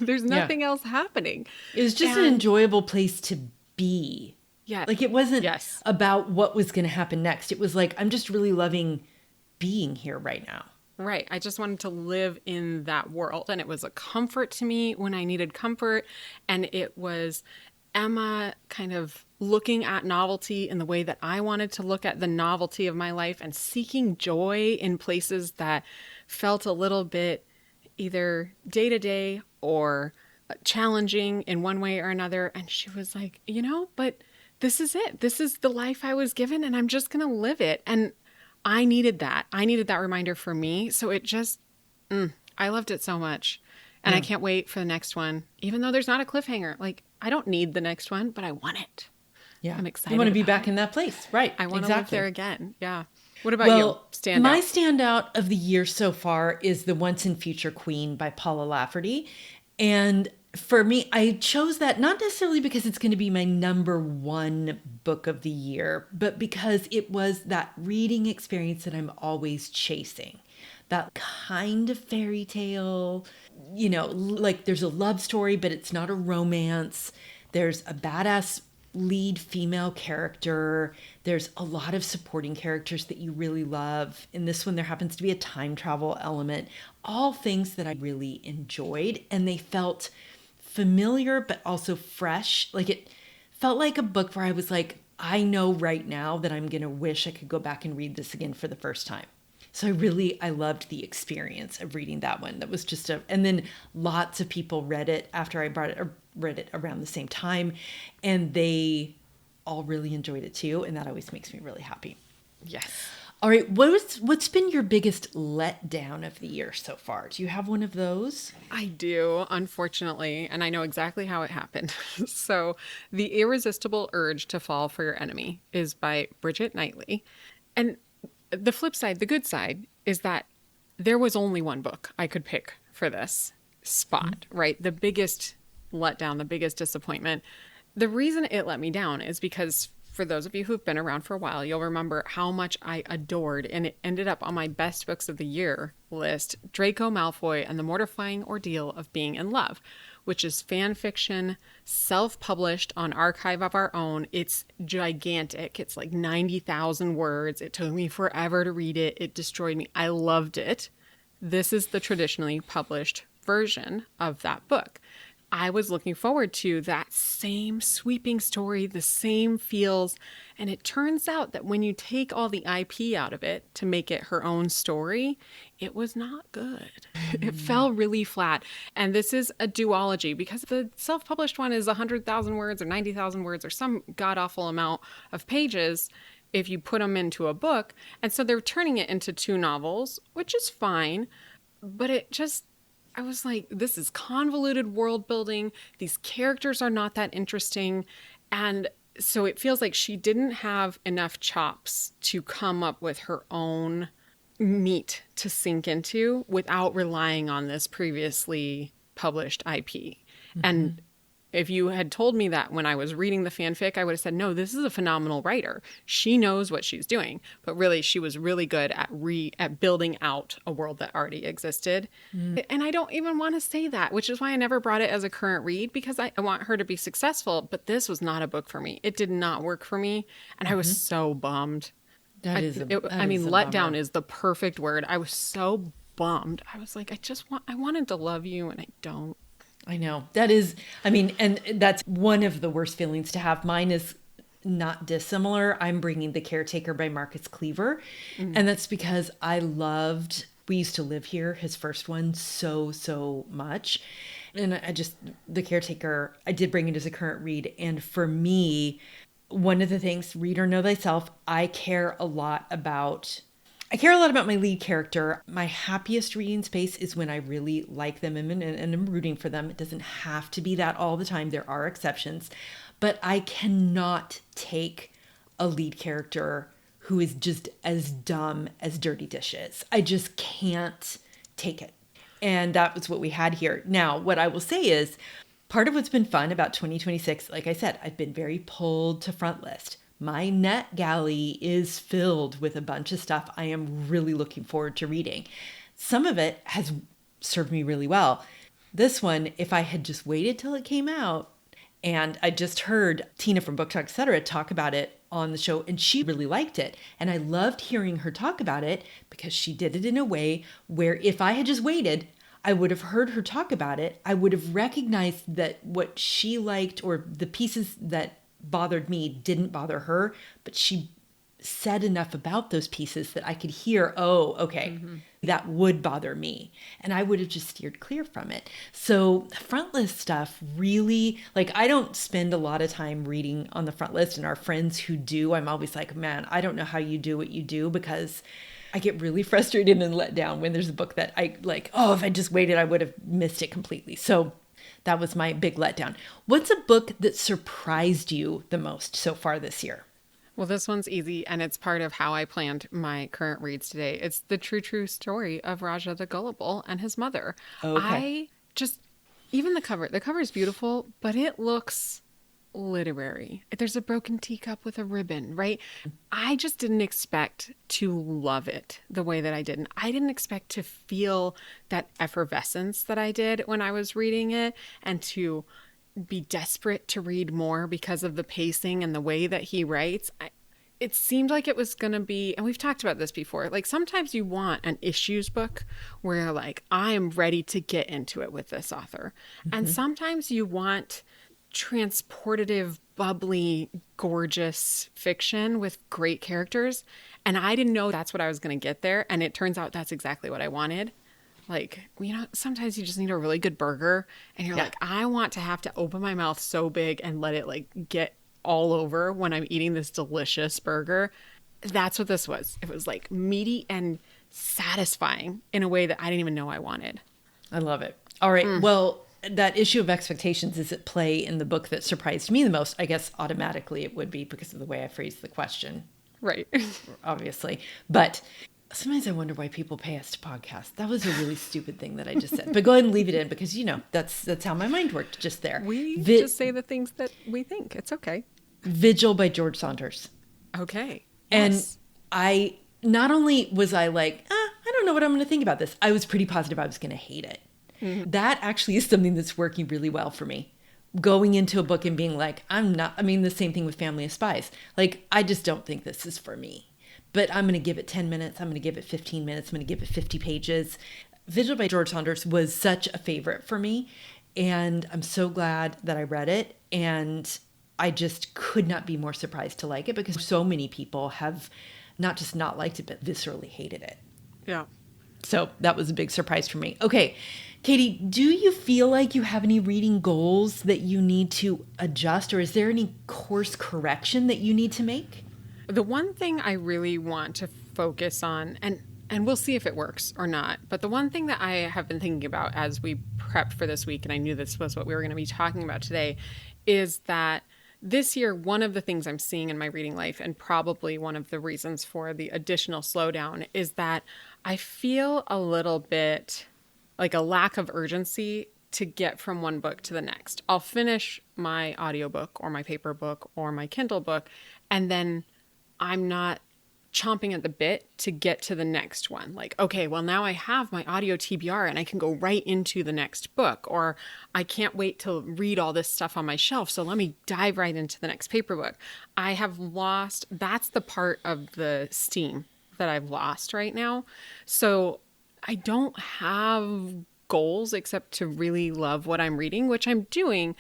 There's nothing else happening. It was just an enjoyable place to be. Yeah. Like it wasn't about what was going to happen next. It was like, I'm just really loving being here right now. Right. I just wanted to live in that world. And it was a comfort to me when I needed comfort. And it was Emma kind of looking at novelty in the way that I wanted to look at the novelty of my life and seeking joy in places that felt a little bit either day-to-day or challenging in one way or another. And she was like, but this is it. This is the life I was given and I'm just going to live it. And I needed that. I needed that reminder for me. So it just, I loved it so much. And I can't wait for the next one, even though there's not a cliffhanger. Like, I don't need the next one, but I want it. Yeah. I'm excited. You want to be back in that place. Right. I want to live there again. Yeah. What about you? My standout of the year so far is The Once and Future Queen by Paula Lafferty. And for me, I chose that not necessarily because it's going to be my number one book of the year, but because it was that reading experience that I'm always chasing. That kind of fairy tale, like there's a love story, but it's not a romance. There's a badass lead female character. There's a lot of supporting characters that you really love. In this one, there happens to be a time travel element. All things that I really enjoyed, and they felt familiar, but also fresh. Like it felt like a book where I was like, I know right now that I'm going to wish I could go back and read this again for the first time. So I loved the experience of reading that one. That was just and then lots of people read it after I read it around the same time, and they all really enjoyed it too. And that always makes me really happy. Yes. All right. What's been your biggest letdown of the year so far? Do you have one of those? I do, unfortunately, and I know exactly how it happened. So The Irresistible Urge to Fall for Your Enemy is by Bridget Knightley. And the flip side, the good side, is that there was only one book I could pick for this spot, right? The biggest letdown, the biggest disappointment. The reason it let me down is because for those of you who've been around for a while, you'll remember how much I adored, and it ended up on my best books of the year list, Draco Malfoy and the Mortifying Ordeal of Being in Love, which is fan fiction, self-published on Archive of Our Own. It's gigantic. It's like 90,000 words. It took me forever to read it. It destroyed me. I loved it. This is the traditionally published version of that book. I was looking forward to that same sweeping story, the same feels. And it turns out that when you take all the IP out of it to make it her own story, it was not good. It fell really flat. And this is a duology because the self-published one is 100,000 words or 90,000 words or some god-awful amount of pages if you put them into a book. And so they're turning it into 2 novels, which is fine. But I was like, this is convoluted world building. These characters are not that interesting. And so it feels like she didn't have enough chops to come up with her own meat to sink into without relying on this previously published IP. And if you had told me that when I was reading the fanfic, I would have said, no, this is a phenomenal writer. She knows what she's doing. But really, she was really good at building out a world that already existed. And I don't even want to say that, which is why I never brought it as a current read, because I want her to be successful. But this was not a book for me. It did not work for me. And I was so bummed. Letdown is the perfect word. I was so bummed. I was like, I wanted to love you and I don't. I know. That is, and that's one of the worst feelings to have. Mine is not dissimilar. I'm bringing The Caretaker by Marcus Cleaver. And that's because I loved We Used to Live Here, his first one, so much. And The Caretaker, I did bring it as a current read. And for me, one of the things, read or know thyself, I care a lot about my lead character. My happiest reading space is when I really like them and I'm rooting for them. It doesn't have to be that all the time. There are exceptions. But I cannot take a lead character who is just as dumb as dirty dishes. I just can't take it. And that was what we had here. Now, what I will say is, part of what's been fun about 2026, like I said, I've been very pulled to front list. My NetGalley is filled with a bunch of stuff I am really looking forward to reading. Some of it has served me really well. This one, if I had just waited till it came out, and I just heard Tina from Book Talk, etc., talk about it on the show, and she really liked it. And I loved hearing her talk about it because she did it in a way where if I had just waited, I would have heard her talk about it. I would have recognized that what she liked or the pieces that bothered me didn't bother her, but she said enough about those pieces that I could hear, oh, okay, that would bother me. And I would have just steered clear from it. So front list stuff really, I don't spend a lot of time reading on the front list, and our friends who do, I'm always like, man, I don't know how you do what you do, because I get really frustrated and let down when there's a book that I like, oh, if I just waited, I would have missed it completely. So that was my big letdown. What's a book that surprised you the most so far this year? Well, this one's easy, and it's part of how I planned my current reads today. It's the true story of Raja the Gullible and his mother. Okay. Even the cover is beautiful, but it looks literary. There's a broken teacup with a ribbon, right? I just didn't expect to love it the way that I did. I didn't expect to feel that effervescence that I did when I was reading it, and to be desperate to read more because of the pacing and the way that he writes. It seemed like it was going to be, and we've talked about this before, sometimes you want an issues book where I am ready to get into it with this author. And sometimes you want transportative, bubbly, gorgeous fiction with great characters. And I didn't know that's what I was going to get there. And it turns out that's exactly what I wanted. Sometimes you just need a really good burger, and you're like, I want to have to open my mouth so big and let it get all over when I'm eating this delicious burger. That's what this was. It was meaty and satisfying in a way that I didn't even know I wanted. I love it. All right. Well, that issue of expectations is at play in the book that surprised me the most. I guess automatically it would be because of the way I phrased the question. Right. Obviously. But sometimes I wonder why people pay us to podcast. That was a really stupid thing that I just said. But go ahead and leave it in, because, that's how my mind worked just there. We just say the things that we think. It's okay. Vigil by George Saunders. Okay. And yes. I, not only was I like, I don't know what I'm going to think about this, I was pretty positive I was going to hate it. That actually is something that's working really well for me. Going into a book and being like, the same thing with Family of Spies. I just don't think this is for me. But I'm going to give it 10 minutes. I'm going to give it 15 minutes. I'm going to give it 50 pages. Vigil by George Saunders was such a favorite for me. And I'm so glad that I read it. And I just could not be more surprised to like it, because so many people have not just not liked it, but viscerally hated it. Yeah. So that was a big surprise for me. Okay, Kaytee, do you feel like you have any reading goals that you need to adjust, or is there any course correction that you need to make? The one thing I really want to focus on, and we'll see if it works or not, but the one thing that I have been thinking about as we prepped for this week, and I knew this was what we were going to be talking about today, is that This year, one of the things I'm seeing in my reading life, and probably one of the reasons for the additional slowdown, is that I feel a little bit like a lack of urgency to get from one book to the next. I'll finish my audiobook or my paper book or my Kindle book, and then I'm not chomping at the bit to get to the next one. Like, okay, well, now I have my audio TBR and I can go right into the next book, or I can't wait to read all this stuff on my shelf, so let me dive right into the next paper book. I have lost, that's the part of the steam that I've lost right now. So I don't have goals except to really love what I'm reading, which I'm doing.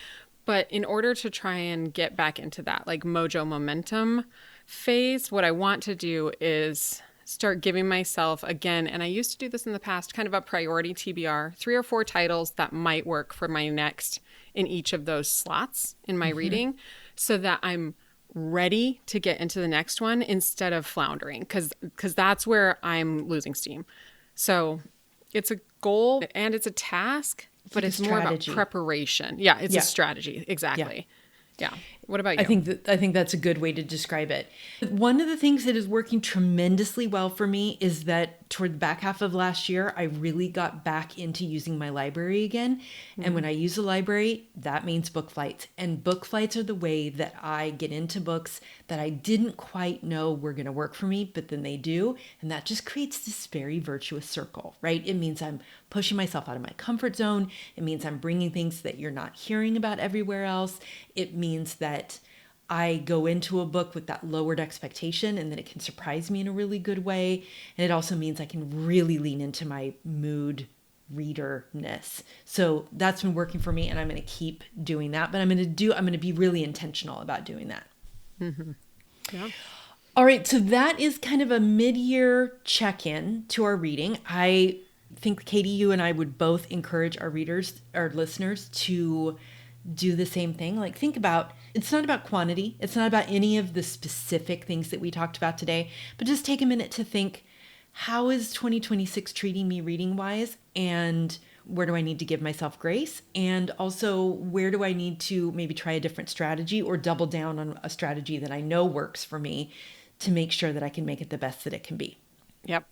But in order to try and get back into that like mojo momentum phase, what I want to do is start giving myself again, and I used to do this in the past, kind of a priority TBR, 3 or 4 titles that might work for my next in each of those slots in my reading, so that I'm ready to get into the next one instead of floundering, because that's where I'm losing steam. So it's a goal and it's a task, but it's more about preparation. Yeah, it's a strategy. Exactly. Yeah. What about you? I think that's a good way to describe it. One of the things that is working tremendously well for me is that toward the back half of last year, I really got back into using my library again. Mm-hmm. And when I use a library, that means book flights. And book flights are the way that I get into books that I didn't quite know were going to work for me, but then they do. And that just creates this very virtuous circle, right? It means I'm pushing myself out of my comfort zone. It means I'm bringing things that you're not hearing about everywhere else. It means that I go into a book with that lowered expectation, and then it can surprise me in a really good way. And it also means I can really lean into my mood reader-ness. So that's been working for me, and I'm going to keep doing that. But I'm going to be really intentional about doing that. Mm-hmm. Yeah. All right. So that is kind of a mid-year check-in to our reading. I think, Kaytee, you and I would both encourage our listeners to do the same thing. Like, think about, it's not about quantity. It's not about any of the specific things that we talked about today, but just take a minute to think, how is 2026 treating me reading wise? And where do I need to give myself grace? And also, where do I need to maybe try a different strategy or double down on a strategy that I know works for me to make sure that I can make it the best that it can be? Yep.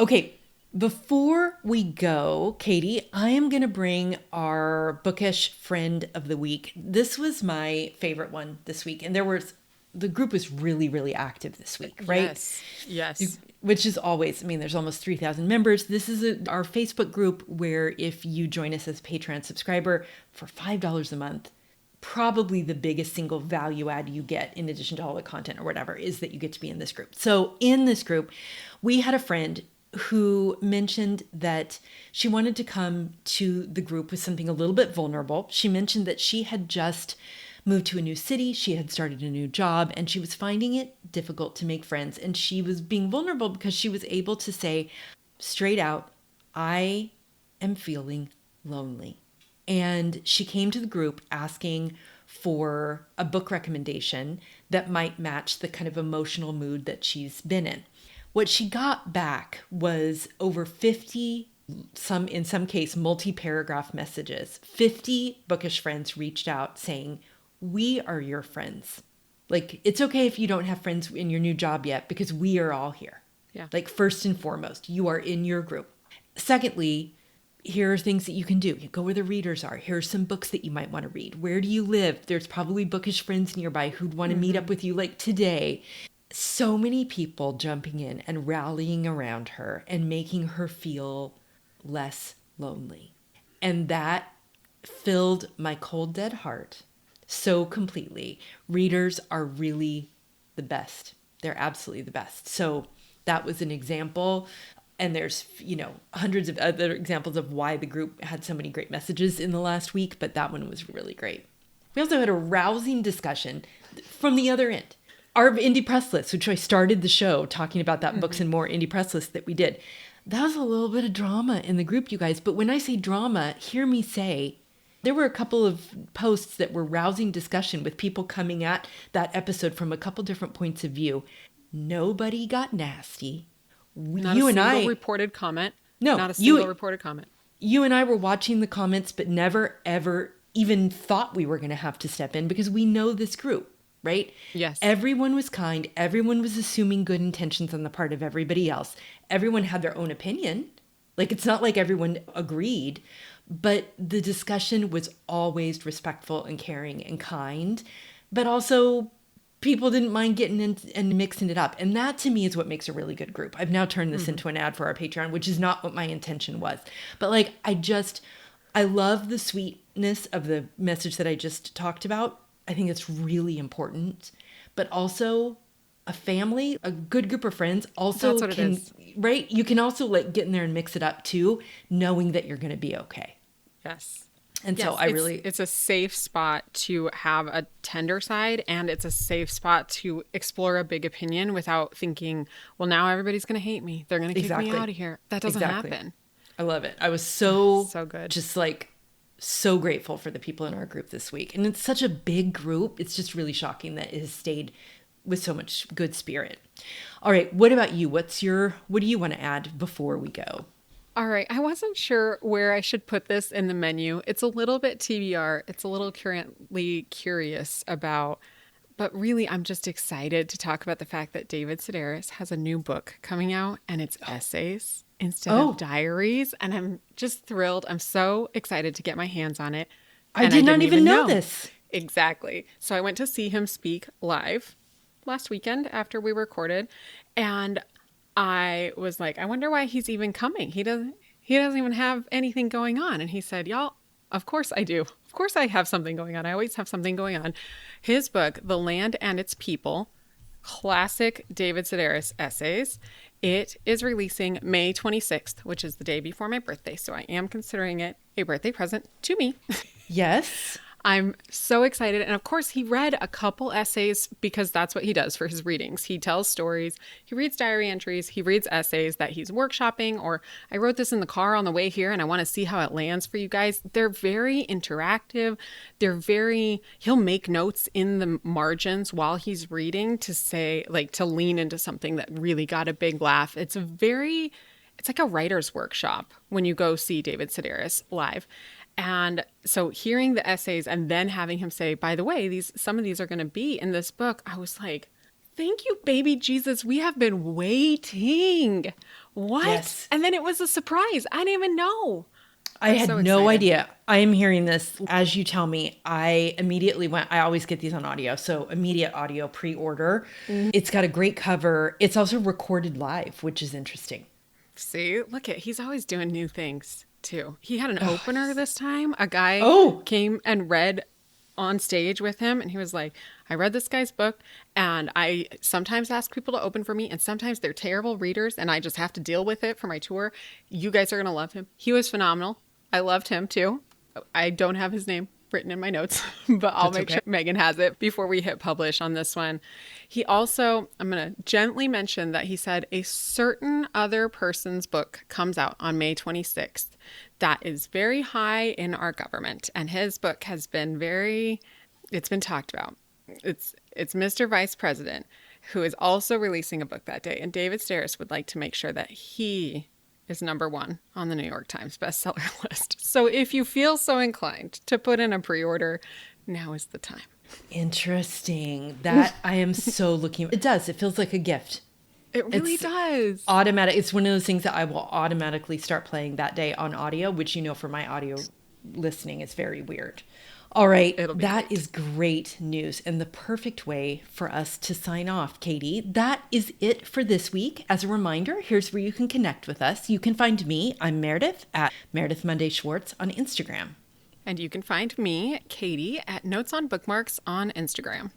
Okay. Before we go, Kaytee, I am going to bring our Bookish Friend of the Week. This was my favorite one this week. And the group was really, really active this week, right? Yes. Which is always, there's almost 3,000 members. This is our Facebook group where if you join us as a Patreon subscriber for $5 a month, probably the biggest single value add you get, in addition to all the content or whatever, is that you get to be in this group. So in this group, we had a friend who mentioned that she wanted to come to the group with something a little bit vulnerable. She mentioned that she had just moved to a new city, she had started a new job, and she was finding it difficult to make friends. And she was being vulnerable because she was able to say straight out, I am feeling lonely. And she came to the group asking for a book recommendation that might match the kind of emotional mood that she's been in. What she got back was over 50, in some case, multi-paragraph messages. 50 Bookish friends reached out saying, we are your friends. Like, it's okay if you don't have friends in your new job yet, because we are all here. Yeah. Like, first and foremost, you are in your group. Secondly, here are things that you can do. You go where the readers are. Here are some books that you might want to read. Where do you live? There's probably Bookish friends nearby who'd want to meet up with you like today. So many people jumping in and rallying around her and making her feel less lonely. And that filled my cold, dead heart so completely. Readers are really the best. They're absolutely the best. So that was an example. And there's, hundreds of other examples of why the group had so many great messages in the last week, but that one was really great. We also had a rousing discussion from the other end. Our indie press list, which I started the show talking about that Books and More indie press list that we did. That was a little bit of drama in the group, you guys. But when I say drama, hear me say, there were a couple of posts that were rousing discussion with people coming at that episode from a couple different points of view. Nobody got nasty. Not a single reported comment. No. Not a single reported comment. You and I were watching the comments, but never, ever even thought we were going to have to step in because we know this group, right? Yes. Everyone was kind. Everyone was assuming good intentions on the part of everybody else. Everyone had their own opinion. Like, it's not like everyone agreed, but the discussion was always respectful and caring and kind, but also people didn't mind getting in and mixing it up. And that to me is what makes a really good group. I've now turned this into an ad for our Patreon, which is not what my intention was. But like, I love the sweetness of the message that I just talked about. I think it's really important, but also a family, a good group of friends also can, right? You can also like get in there and mix it up too, knowing that you're going to be okay. Yes. And so it's a safe spot to have a tender side, and it's a safe spot to explore a big opinion without thinking, well, now everybody's going to hate me. They're going to kick me out of here. That doesn't happen. I love it. I was so good. Just like so grateful for the people in our group this week. And it's such a big group. It's just really shocking that it has stayed with so much good spirit. All right. What about you? What do you want to add before we go? All right. I wasn't sure where I should put this in the menu. It's a little bit TBR. It's a little currently curious about, but really I'm just excited to talk about the fact that David Sedaris has a new book coming out, and it's essays instead of diaries. And I'm just thrilled. I'm so excited to get my hands on it. I did not even know this. Exactly. So I went to see him speak live last weekend after we recorded, and I was like, I wonder why he's even coming. He doesn't even have anything going on. And he said, y'all, of course I do. Of course I have something going on. I always have something going on. His book, The Land and Its People, classic David Sedaris essays. It is releasing May 26th, which is the day before my birthday. So I am considering it a birthday present to me. Yes. I'm so excited. And of course, he read a couple essays because that's what he does for his readings. He tells stories, he reads diary entries, he reads essays that he's workshopping, or I wrote this in the car on the way here and I want to see how it lands for you guys. They're very interactive. He'll make notes in the margins while he's reading to say, like, to lean into something that really got a big laugh. It's like a writer's workshop when you go see David Sedaris live. And so hearing the essays and then having him say, by the way, some of these are going to be in this book, I was like, thank you, baby Jesus. We have been waiting. What? Yes. And then it was a surprise. I didn't even know. I had no idea. I am hearing this as you tell me. I immediately went, I always get these on audio. So immediate audio pre-order. Mm-hmm. It's got a great cover. It's also recorded live, which is interesting. See, he's always doing new things. Too. He had an opener this time. A guy came and read on stage with him, and he was like, I read this guy's book, and I sometimes ask people to open for me, and sometimes they're terrible readers, and I just have to deal with it for my tour. You guys are going to love him. He was phenomenal. I loved him too. I don't have his name written in my notes, but I'll make sure Megan has it before we hit publish on this one. He also, I'm going to gently mention that he said a certain other person's book comes out on May 26th. That is very high in our government. And his book has been it's been talked about. It's Mr. Vice President, who is also releasing a book that day. And David Sedaris would like to make sure that he is number one on the New York Times bestseller list. So if you feel so inclined to put in a pre-order, now is the time. Interesting. That I am so looking. It does. It feels like a gift. It really does. Automatic. It's one of those things that I will automatically start playing that day on audio, which, for my audio listening is very weird. All right. That is great news and the perfect way for us to sign off, Kaytee. That is it for this week. As a reminder, here's where you can connect with us. You can find me, I'm Meredith, at Meredith Monday Schwartz on Instagram. And you can find me, Kaytee, at Notes on Bookmarks on Instagram.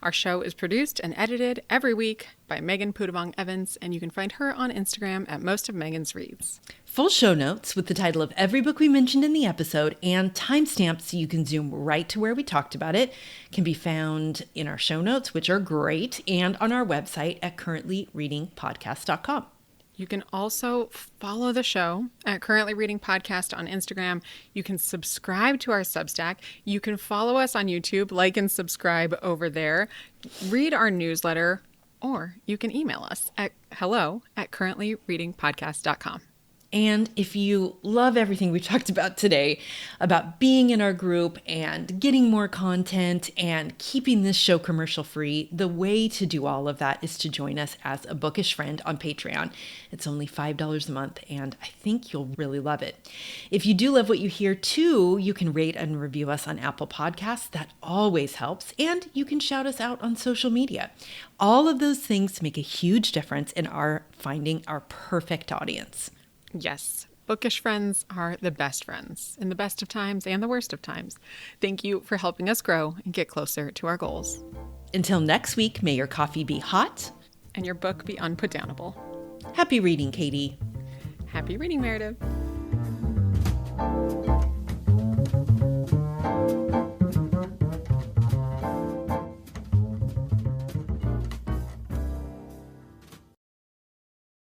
Our show is produced and edited every week by Megan Pudavong-Evans, and you can find her on Instagram at Most of Megan's Reads. Full show notes with the title of every book we mentioned in the episode and timestamps so you can zoom right to where we talked about it can be found in our show notes, which are great, and on our website at currentlyreadingpodcast.com. You can also follow the show at Currently Reading Podcast on Instagram. You can subscribe to our Substack. You can follow us on YouTube, like and subscribe over there. Read our newsletter, or you can email us at hello@currentlyreadingpodcast.com. And if you love everything we've talked about today, about being in our group and getting more content and keeping this show commercial free, the way to do all of that is to join us as a Bookish Friend on Patreon. It's only $5 a month, and I think you'll really love it. If you do love what you hear too, you can rate and review us on Apple Podcasts. That always helps. And you can shout us out on social media. All of those things make a huge difference in our finding our perfect audience. Yes, Bookish Friends are the best friends in the best of times and the worst of times. Thank you for helping us grow and get closer to our goals. Until next week, may your coffee be hot and your book be unputdownable. Happy reading, Kaytee. Happy reading, Meredith.